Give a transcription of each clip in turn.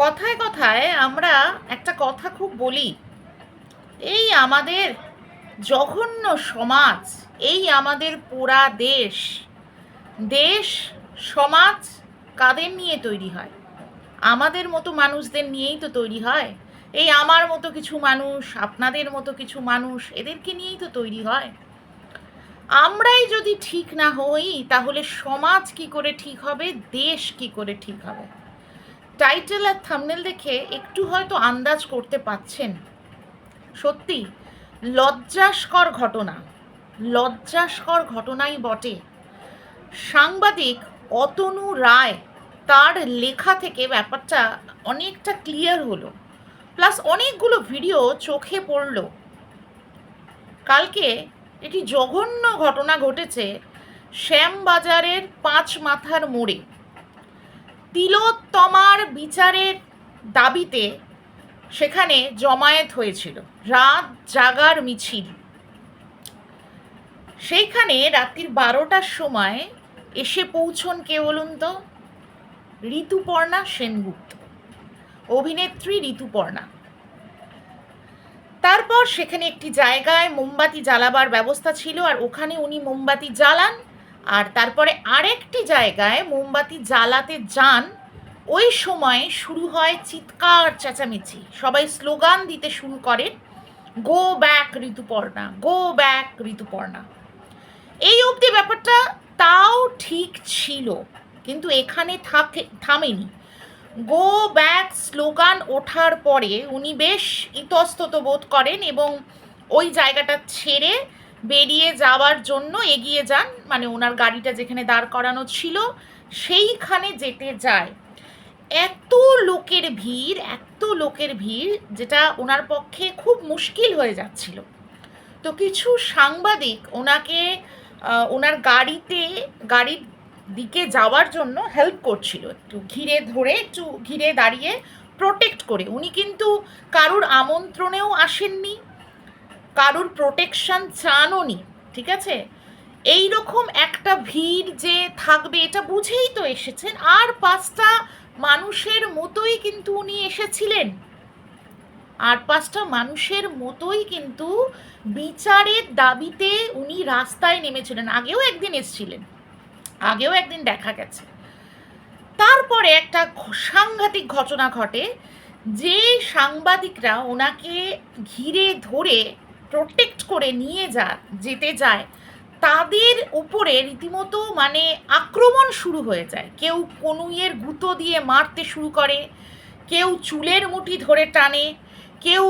কথায় কথায় আমরা একটা কথা খুব বলি, এই আমাদের জঘন্য সমাজ, এই আমাদের পোড়া দেশ। দেশ সমাজ কাদের নিয়ে তৈরি হয়? আমাদের মতো মানুষদের নিয়েই তো তৈরি হয়। এই আমার মতো কিছু মানুষ, আপনাদের মতো কিছু মানুষ, এদেরকে নিয়েই তো তৈরি হয়। আমরাই যদি ঠিক না হই, তাহলে সমাজ কি করে ঠিক হবে, দেশ কি করে ঠিক হবে? টাইটেল আর থাম্বনেল দেখে একটু হয়তো আন্দাজ করতে পাচ্ছেন। সত্যি লজ্জাস্কর ঘটনা, লজ্জাস্কর ঘটনাই বটে। সাংবাদিক অতনু রায়, তার লেখা থেকে ব্যাপারটা অনেকটা ক্লিয়ার হলো, প্লাস অনেকগুলো ভিডিও চোখে পড়ল। কালকে এটি জঘন্য ঘটনা ঘটেছে শ্যামবাজারের পাঁচ মাথার মোড়ে। তিলোত্তমার বিচারের দাবিতে সেখানে জমায়েত হয়েছিল, রাত জাগার মিছিল। সেইখানে রাত্রির 12টার সময় এসে পৌঁছন কে বলুন তো? ঋতুপর্ণা সেনগুপ্ত, অভিনেত্রী ঋতুপর্ণা। তারপর সেখানে একটি জায়গায় মোমবাতি জ্বালাবার ব্যবস্থা ছিল, আর ওখানে উনি মোমবাতি জ্বালান। আর তারপরে আরেকটি জায়গায় মোমবাতি জ্বালাতে যান। ওই সময় শুরু হয় চিৎকার চেঁচামেচি, সবাই স্লোগান দিতে শুরু করেন, go back Rituparna, go back Rituparna. এই অবধি ব্যাপারটা তাও ঠিক ছিল, কিন্তু এখানে থামেনি। গো ব্যাক স্লোগান ওঠার পরে উনি বেশ ইতস্তত বোধ করেন এবং ওই জায়গাটা ছেড়ে বেরিয়ে যাওয়ার জন্য এগিয়ে যান, মানে ওনার গাড়িটা যেখানে দাঁড় করানো ছিল সেইখানে যেতে যায়। এত লোকের ভিড়, এত লোকের ভিড়, যেটা ওনার পক্ষে খুব মুশকিল হয়ে যাচ্ছিল। তো কিছু সাংবাদিক ওনাকে ওনার গাড়ির দিকে যাওয়ার জন্য হেল্প করছিল, একটু ঘিরে ধরে, একটু ঘিরে দাঁড়িয়ে প্রোটেক্ট করে। উনি কিন্তু কারুর আমন্ত্রণেও আসেননি, কারুর প্রোটেকশন চানও নি, ঠিক আছে? এই রকম একটা ভিড় যে থাকবে এটা বুঝেই তো এসেছেন, আর পাঁচটা মানুষের মতোই কিন্তু উনি এসেছিলেন। আর পাঁচটা মানুষের মতোই কিন্তু বিচারের দাবিতে উনি রাস্তায় নেমেছিলেন। আগেও একদিন এসেছিলেন, আগেও একদিন দেখা গেছে। তারপরে একটা সাংঘাতিক ঘটনা ঘটে, যে সাংবাদিকরা ওনাকে ঘিরে ধরে প্রোটেক্ট করে নিয়ে যেতে যায়, তাদের উপরে রীতিমতো মানে আক্রমণ শুরু হয়ে যায়। কেউ কনুইয়ের গুঁতো দিয়ে মারতে শুরু করে, কেউ চুলের মুঠি ধরে টানে, কেউ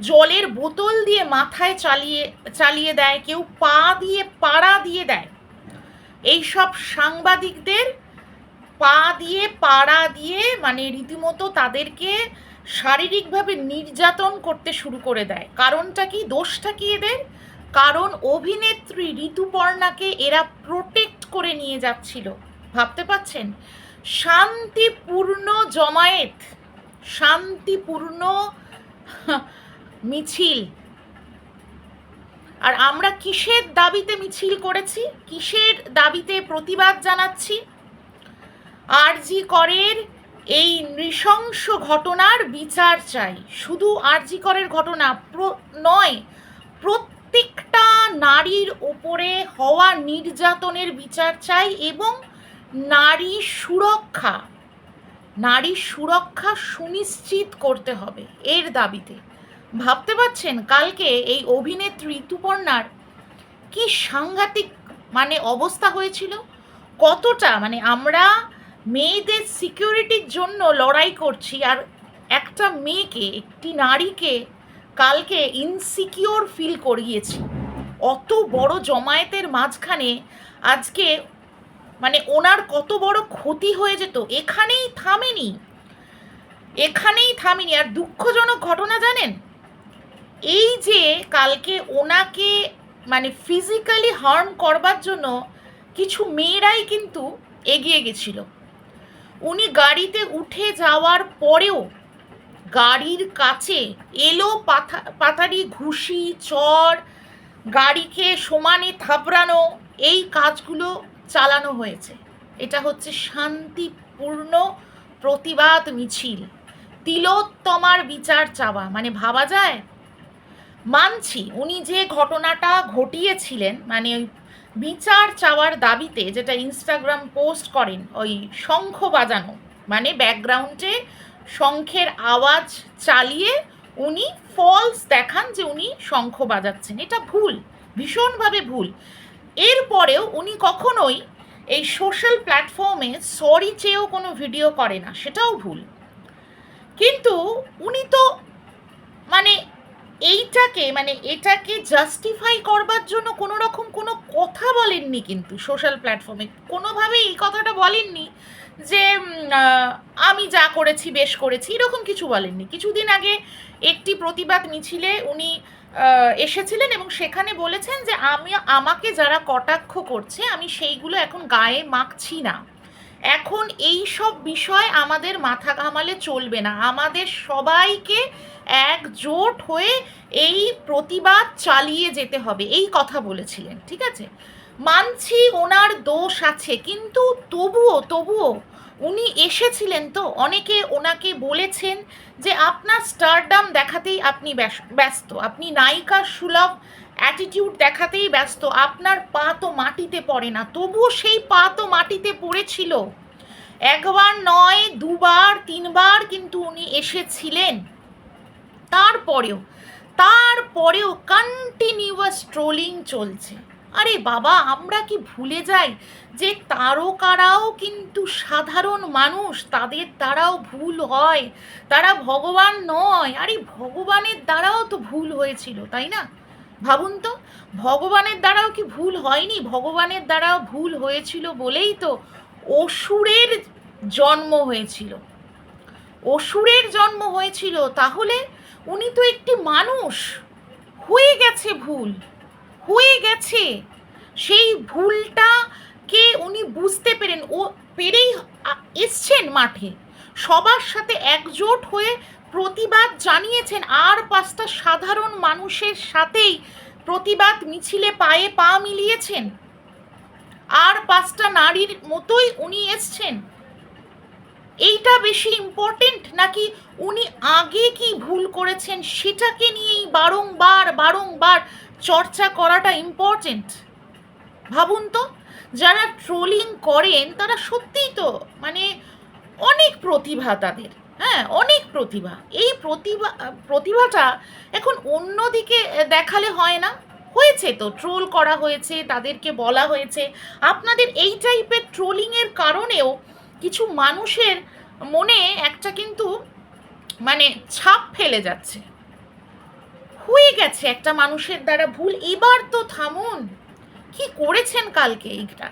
জলের বোতল দিয়ে মাথায় চালিয়ে দেয়, কেউ পা দিয়ে পাড়া দিয়ে দেয়। এইসব সাংবাদিকদের পা দিয়ে পাড়া দিয়ে মানে রীতিমতো তাদেরকে শারীরিকভাবে নির্যাতন করতে শুরু করে দেয়। কারণটা কি, দোষটা কি এদের? কারণ অভিনেত্রী ঋতুপর্ণাকে এরা প্রোটেক্ট করে নিয়ে যাচ্ছিল। ভাবতে পাচ্ছেন? শান্তিপূর্ণ জমায়েত, শান্তিপূর্ণ মিছিল। আর আমরা কিসের দাবিতে মিছিল করেছি, কিসের দাবিতে প্রতিবাদ জানাচ্ছি? আরজি করের এই নৃশংস ঘটনার বিচার চাই। শুধু আরজি করের ঘটনা নয়, প্রত্যেকটা নারীর ওপরে হওয়া নির্যাতনের বিচার চাই, এবং নারী সুরক্ষা, নারী সুরক্ষা সুনিশ্চিত করতে হবে এর দাবিতে। ভাবতে পারছেন কালকে এই অভিনেত্রী ঋতুপর্ণার কি সাংঘাতিক মানে অবস্থা হয়েছিল? কতটা মানে আমরা মেয়েদের সিকিউরিটির জন্য লড়াই করছি, আর একটা মেয়েকে, একটি নারীকে কালকে ইনসিকিওর ফিল করিয়েছি। অত বড় জমায়েতের মাঝখানে আজকে মানে ওনার কত বড় ক্ষতি হয়ে যেত। এখানেই থামেনি, এখানেই থামেনি। আর দুঃখজনক ঘটনা জানেন, এই যে কালকে ওনাকে মানে ফিজিক্যালি হার্ম করবার জন্য কিছু মেয়েরাই কিন্তু এগিয়ে গেছিল। উনি গাড়িতে উঠে যাওয়ার পরেও গাড়ির কাছে এলো পাতারি ঘুষি, চড়, গাড়িকে সমানে থাপড়ানো, এই কাজগুলো চালানো হয়েছে। এটা হচ্ছে শান্তিপূর্ণ প্রতিবাদ মিছিল। তিলোত্তমার বিচার চাওয়া, মানে ভাবা যায়? মানছি উনি যে ঘটনাটা ঘটিয়েছিলেন, মানে ওই বিচার চাওয়ার দাবিতে যেটা ইনস্টাগ্রাম পোস্ট করেন, ওই শঙ্খ বাজানো, মানে ব্যাকগ্রাউন্ডে শঙ্খের আওয়াজ চালিয়ে উনি ফলস দেখান যে উনি শঙ্খ বাজাচ্ছেন, এটা ভুল, ভীষণভাবে ভুল। এরপরেও উনি কখনোই এই সোশ্যাল প্ল্যাটফর্মে সরি চেয়েও কোনো ভিডিও করে না, সেটাও ভুল। কিন্তু উনি তো মানে এটাকে জাস্টিফাই করবার জন্য কোনো রকম কোনো কথা বলেননি, কিন্তু সোশ্যাল প্ল্যাটফর্মে কোনোভাবেই এই কথাটা বলেননি যে আমি যা করেছি বেশ করেছি, এরকম কিছু বলেননি। কিছুদিন আগে একটি প্রতিবাদ মিছিলে উনি এসেছিলেন এবং সেখানে বলেছেন যে আমাকে যারা কটাক্ষ করছে আমি সেইগুলো এখন গায়ে মাখছি না, এখন এই সব বিষয় আমাদের মাথা ঘামালে চলবে না, আমাদের সবাইকে একজোট হয়ে এই প্রতিবাদ চালিয়ে যেতে হবে, এই কথা বলেছিলেন। ঠিক আছে, মানছি ওনার দোষ আছে, কিন্তু তবুও উনি এসেছিলেন, তো অনেকে ওনাকে বলেছেন যে আপনার স্টারডাম দেখাতেই আপনি ব্যস্ত, আপনি নায়িকা সুলভ অ্যাটিটিউড দেখাতেই ব্যস্ত, আপনার পা তো মাটিতে পড়ে না, তবুও সেই পা তো মাটিতে পড়েছিল, একবার নয় দুবার তিনবার কিন্তু উনি এসেছিলেন। তারপরেও কন্টিনিউয়াস ট্রোলিং চলছে। আরে বাবা, আমরা কি ভুলে যাই যে তারকারাও কিন্তু সাধারণ মানুষ, তাদের দ্বারাও ভুল হয়, তারা ভগবান নয়। আরে ভগবানের দ্বারাও তো ভুল হয়েছিল, তাই না? ভাবুন তো, ভগবানের দ্বারাও কি ভুল হয়নি? ভগবানের দ্বারাও ভুল হয়েছিল বলেই তো অসুরের জন্ম হয়েছিল। তাহলে উনি তো একটি মানুষ, হয়ে গেছে ভুল, হয়ে গেছে, সেই ভুলটাকে উনি বুঝতে পেরেই এসছেন মাঠে, সবার সাথে একজোট হয়ে প্রতিবাদ জানিয়েছেন, আর 5টা সাধারণ মানুষের সাথেই প্রতিবাদ মিছিলে পায়ে পা মিলিয়েছেন, আর 5টা নারীর মতোই উনি এসছেন। এইটা বেশি ইম্পর্টেন্ট নাকি উনি আগে কি ভুল করেছেন সেটাকে নিয়েই বারংবার চর্চা করাটা ইম্পর্টেন্ট? ভাবুন তো, যারা ট্রোলিং করেন তারা সত্যিই তো মানে অনেক প্রতিভা তাদের, হ্যাঁ অনেক প্রতিভা। এই প্রতিভাটা এখন অন্যদিকে দেখালে হয় না? হয়েছে তো, ট্রোল করা হয়েছে, তাদেরকে বলা হয়েছে। আপনাদের এই টাইপের ট্রোলিংয়ের কারণেও কিছু মানুষের মনে একটা কিন্তু মানে ছাপ ফেলে যাচ্ছে, হয়ে গেছে একটা মানুষের দ্বারা ভুল, এবার তো থামুন। কি করেছেন কালকে এইটা,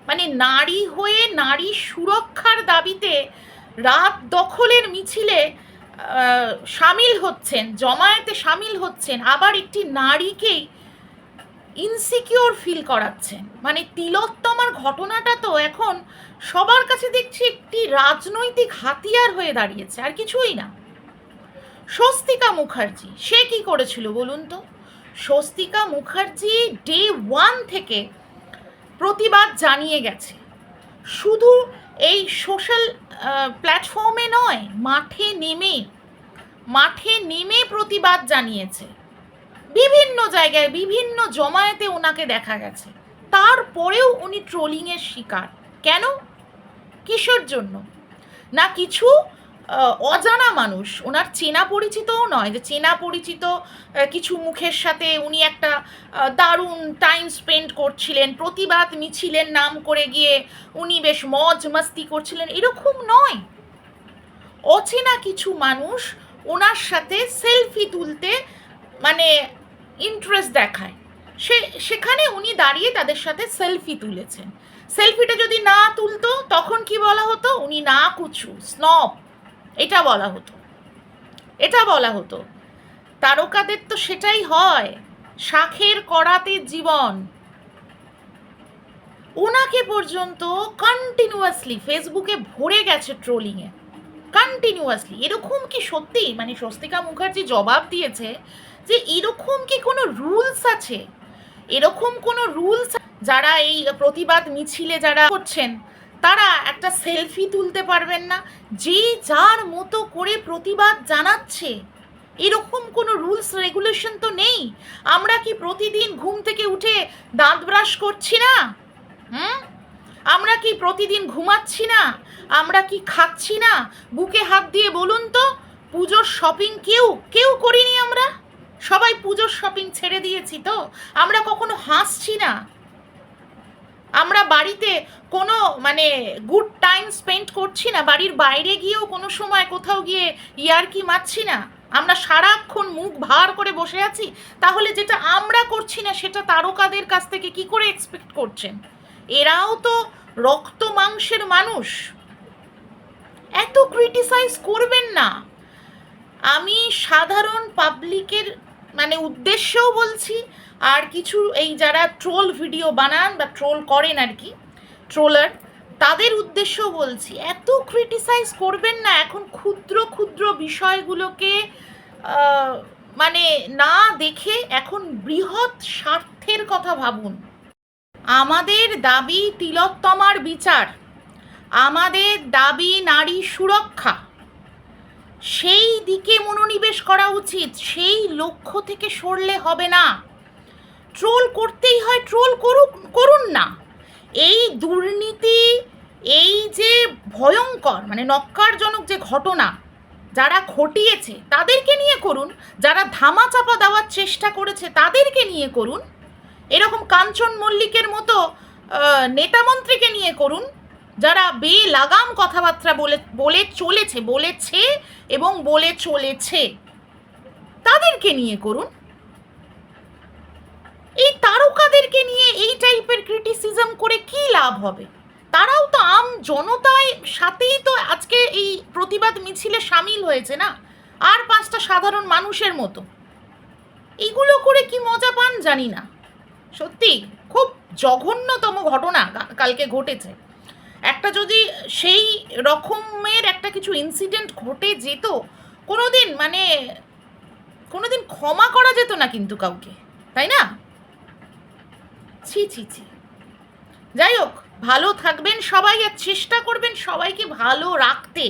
মানে নারী হয়ে নারী সুরক্ষার দাবিতে রাত দখলের মিছিলে সামিল হচ্ছেন, জমায়েতে সামিল হচ্ছেন, আবার একটি নারীকেই ইনসিকিওর ফিল করাচ্ছেন। মানে তিলোত্তমার ঘটনাটা তো এখন সবার কাছে দেখছি একটি রাজনৈতিক হাতিয়ার হয়ে দাঁড়িয়েছে, আর কিছুই না। স্বস্তিকা মুখার্জি সে কি করেছিল বলুন তো? স্বস্তিকা মুখার্জি ডে 1 থেকে প্রতিবাদ জানিয়ে গেছে, শুধু এই সোশ্যাল প্ল্যাটফর্মে নয়, মাঠে নেমে প্রতিবাদ জানিয়েছে, বিভিন্ন জায়গায় বিভিন্ন জমায়েতে ওনাকে দেখা গেছে। তারপরেও উনি ট্রোলিংয়ের শিকার কেন? কিসের জন্য? না কিছু অজানা মানুষ, ওনার চেনা পরিচিতও নয়, যে চেনা পরিচিত কিছু মুখের সাথে উনি একটা দারুণ টাইম স্পেন্ড করছিলেন, প্রতিবাদ মিছিলের নাম করে গিয়ে উনি বেশ মজ মাস্তি করছিলেন, এরকম নয়। অচেনা কিছু মানুষ ওনার সাথে সেলফি তুলতে মানে ইন্টারেস্ট দেখায়, সেখানে উনি দাঁড়িয়ে তাদের সাথে সেলফি তুলেছেন। সেলফিটা যদি না তুলতো তখন কি বলা হতো? উনি না কুচু স্নব, এটা বলা হতো। তারকাদের তো সেটাই হয়, শাঁখের কড়াতে জীবন। ওনাকে পর্যন্ত কন্টিনিউয়াসলি ফেসবুকে ভরে গেছে ট্রোলিংয়ে, কন্টিনিউয়াসলি। এরকম কি সত্যি মানে স্বস্তিকা মুখার্জি জবাব দিয়েছে যে এরকম কি কোনো রুলস আছে, এরকম কোনো রুলস যারা এই প্রতিবাদ মিছিলে যারা করছেন তারা একটা সেলফি তুলতে পারবেন না? যে যার মতো করে প্রতিবাদ জানাচ্ছে, এরকম কোনো রুলস রেগুলেশন তো নেই। আমরা কি প্রতিদিন ঘুম থেকে উঠে দাঁত ব্রাশ করছি না? হুম? আমরা কি প্রতিদিন ঘুমাচ্ছি না? আমরা কি খাচ্ছি না? বুকে হাত দিয়ে বলুন তো, পুজোর শপিং কেউ কেউ করিনি আমরা? সবাই পুজোর শপিং ছেড়ে দিয়েছি তো? আমরা কখনো হাসছি না? আমরা বাড়িতে কোনো মানে গুড টাইম স্পেন্ড করছি না? বাড়ির বাইরে গিয়েও কোনো সময় কোথাও গিয়ে ইয়ার্কি মারছি না? আমরা সারাক্ষণ মুখ ভার করে বসে আছি? তাহলে যেটা আমরা করছি না সেটা তারকাদের কাছ থেকে কি করে এক্সপেক্ট করছেন? এরাও তো রক্ত মাংসের মানুষ। এত ক্রিটিসাইজ করবেন না। আমি সাধারণ পাবলিকের মানে উদ্দেশ্যেও বলছি, আর কিছু এই যারা ট্রোল ভিডিও বানান বা ট্রোল করেন আর কি, ট্রোলার, তাদের উদ্দেশ্যেও বলছি, এত ক্রিটিসাইজ করবেন না। এখন ক্ষুদ্র ক্ষুদ্র বিষয়গুলোকে মানে না দেখে এখন বৃহৎ স্বার্থের কথা ভাবুন। আমাদের দাবি তিলোত্তমার বিচার, আমাদের দাবি নারী সুরক্ষা, সেই দিকে মনোনিবেশ করা উচিত। সেই লক্ষ্য থেকে সরলে হবে না। ট্রোল করতেই হয়, ট্রোল করুন না। এই দুর্নীতি, এই যে ভয়ঙ্কর মানে নক্কারজনক যে ঘটনা যারা ঘটিয়েছে তাদেরকে নিয়ে করুন, যারা ধামাচাপা দেওয়ার চেষ্টা করেছে তাদেরকে নিয়ে করুন, এরকম কাঞ্চন মল্লিকের মতো নেতামন্ত্রীকে নিয়ে করুন, যারা বেলাগাম কথাবার্তা বলেছে এবং বলে চলেছে, তাদেরকে নিয়ে করুন। এই তারকাদেরকে নিয়ে এই টাইপের ক্রিটিসিজম করে কি লাভ হবে? তারাও তো আম জনতার সাথেই তো আজকে এই প্রতিবাদ মিছিলে সামিল হয়েছে না, আর 5টা সাধারণ মানুষের মতো। এইগুলো করে কি মজা পান জানি না। সত্যি খুব জঘন্যতম ঘটনা কালকে ঘটেছে। একটা যদি সেই রকমের একটা কিছু ইনসিডেন্ট ঘটে যেত, কোনোদিন ক্ষমা করা যেত না কিন্তু কাউকে, তাই না? ছি ছি ছি। যাই হোক, ভালো থাকবেন সবাই, আর চেষ্টা করবেন সবাইকে ভালো রাখতে।